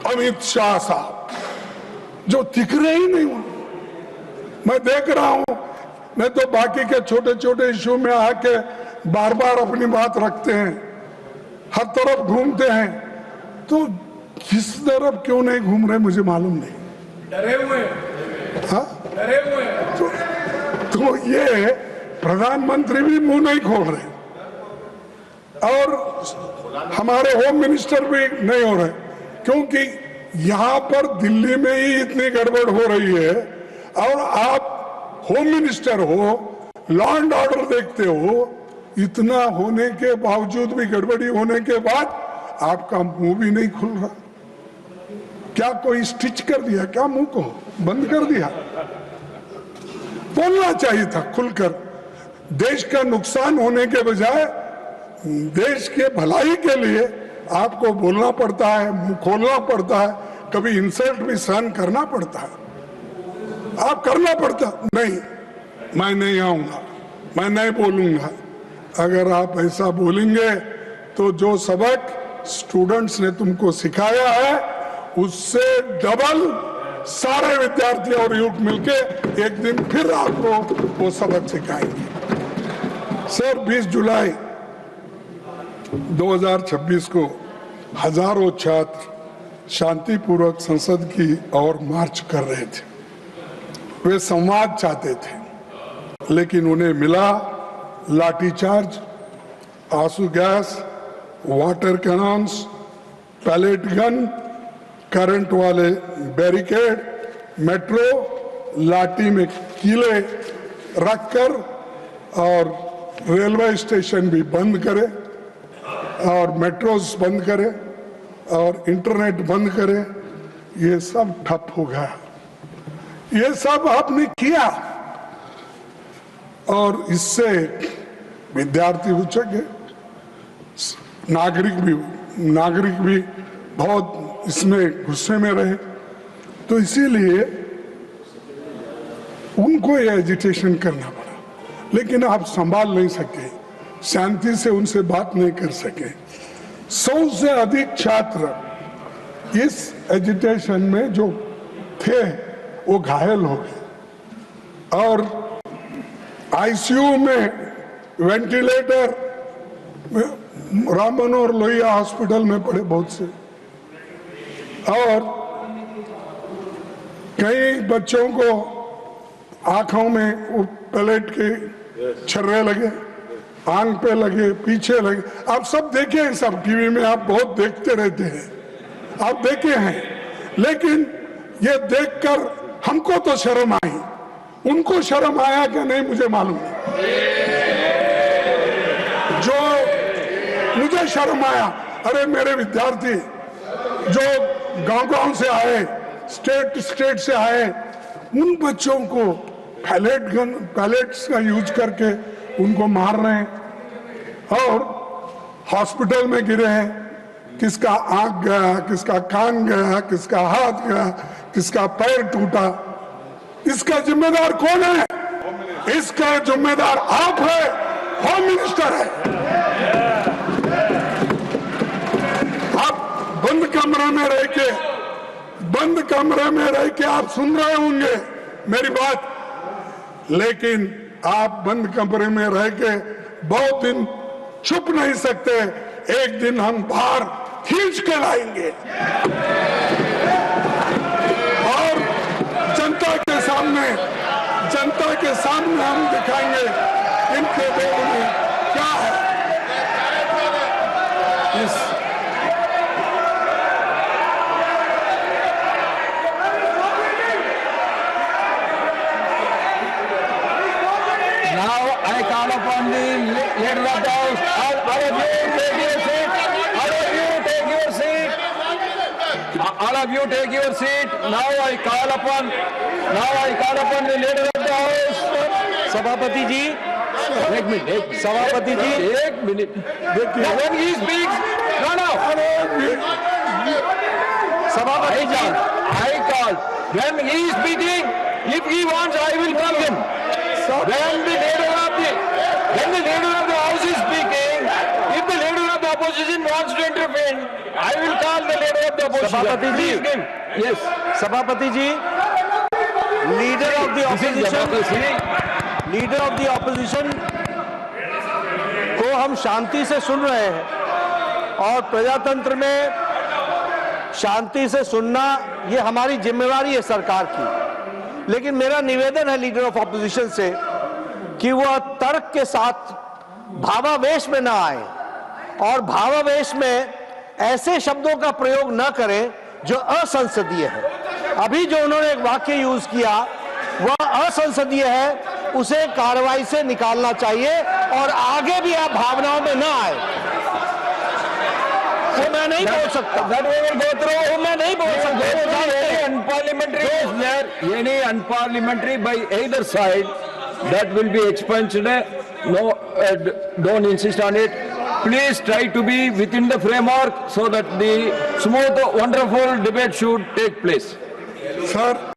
अमित शाह साहब जो दिख रहे ही नहीं वहां। मैं देख रहा हूं, मैं तो बाकी के छोटे छोटे इश्यू में आके बार बार अपनी बात रखते हैं, हर तरफ घूमते हैं, तो किस तरफ क्यों नहीं घूम रहे मुझे मालूम नहीं। डरे हुए हाँ? डरे हुए तो ये प्रधानमंत्री भी मुंह नहीं खोल रहे और हमारे होम मिनिस्टर भी नहीं हो रहे, क्योंकि यहां पर दिल्ली में ही इतनी गड़बड़ हो रही है और आप होम मिनिस्टर हो, लॉ एंड ऑर्डर देखते हो, इतना होने के बावजूद भी, गड़बड़ी होने के बाद आपका मुंह भी नहीं खुल रहा। क्या कोई स्टिच कर दिया क्या? मुंह को बंद कर दिया? बोलना चाहिए था खुलकर। देश का नुकसान होने के बजाय देश के भलाई के लिए आपको बोलना पड़ता है, मुंह खोलना पड़ता है, कभी इंसल्ट भी सहन करना पड़ता है। आप करना पड़ता नहीं, मैं नहीं आऊंगा, मैं नहीं बोलूंगा। अगर आप ऐसा बोलेंगे तो जो सबक स्टूडेंट्स ने तुमको सिखाया है उससे डबल सारे विद्यार्थी और यूथ मिलके एक दिन फिर आपको वो सबक सिखाएंगे। सर, 20 जुलाई 2026 को हजारों छात्र शांतिपूर्वक संसद की ओर मार्च कर रहे थे। वे संवाद चाहते थे, लेकिन उन्हें मिला लाठीचार्ज, आंसू gas, water cannons, pellet gun, current वाले बैरिकेड, मेट्रो लाठी में कीले रखकर और रेलवे स्टेशन भी बंद करे और मेट्रोस बंद करे और इंटरनेट बंद करे। ये सब ठप हो गया। ये सब आपने किया और इससे विद्यार्थी उचक गए, नागरिक भी बहुत इसमें गुस्से में रहे। तो इसीलिए उनको ये एजिटेशन करना पड़ा, लेकिन आप संभाल नहीं सके, शांति से उनसे बात नहीं कर सके। 100 से अधिक छात्र इस एजिटेशन में जो थे वो घायल हो गए और आईसीयू में, वेंटिलेटर राम मनोहर लोहिया हॉस्पिटल में पड़े बहुत से, और कई बच्चों को आंखों में वो पैलेट के छर्रे लगे, आंख पे लगे, पीछे लगे। आप सब देखे हैं, सब टीवी में आप बहुत देखते रहते हैं, आप देखे हैं। लेकिन ये देखकर हमको तो शर्म आई, उनको शर्म आया कि नहीं मुझे मालूम नहीं। जो मुझे शर्म आया, अरे मेरे विद्यार्थी जो गांव से आए, स्टेट से आए, उन बच्चों को पैलेट्स का यूज करके उनको मार रहे हैं और हॉस्पिटल में गिरे हैं। किसका आंख गया, किसका कान गया, किसका हाथ गया, किसका पैर टूटा। इसका जिम्मेदार कौन है? इसका जिम्मेदार आप है, होम मिनिस्टर है। आप बंद कमरे में रह के आप सुन रहे होंगे मेरी बात, लेकिन आप बंद कमरे में रह के बहुत दिन छुप नहीं सकते। एक दिन हम बाहर खींच के लाएंगे और जनता के सामने हम दिखाएंगे इनके देश में क्या है। Now I call upon the leader of the House. All of you take your seat. All of you take your seat. All of you take your seat. Now I call upon the leader of the House. Sabhapati ji. एक minute, सभापति जी एक minute. When he speaks, no. सभापति जी, I call. When he is speaking, if he wants, I will call him. When the leader of the House is speaking, if the leader of the opposition wants to intervene, I will call the leader of the opposition. सभापति जी। Please give. Yes. सभापति जी, leader of the This is opposition, democracy. Leader of the opposition को हम शांति से सुन रहे हैं और प्रजातंत्र में शांति से सुनना ये हमारी जिम्मेवारी है सरकार की। लेकिन मेरा निवेदन है लीडर ऑफ ऑपोजिशन से कि वह तर्क के साथ भावावेश में ना आए और भावावेश में ऐसे शब्दों का प्रयोग न करें जो असंसदीय है। अभी जो उन्होंने एक वाक्य यूज किया वह असंसदीय है, उसे कार्रवाई से निकालना चाहिए और आगे भी आप भावनाओं में ना आए। वो मैं नहीं बोल सकता, That we will go through. वो मैं नहीं बोल सकता। Any unparliamentary is there, any unparliamentary by either side, that will be expunged. No, don't insist on it. Please try to be within the framework so that the smooth, wonderful debate should take place. Sir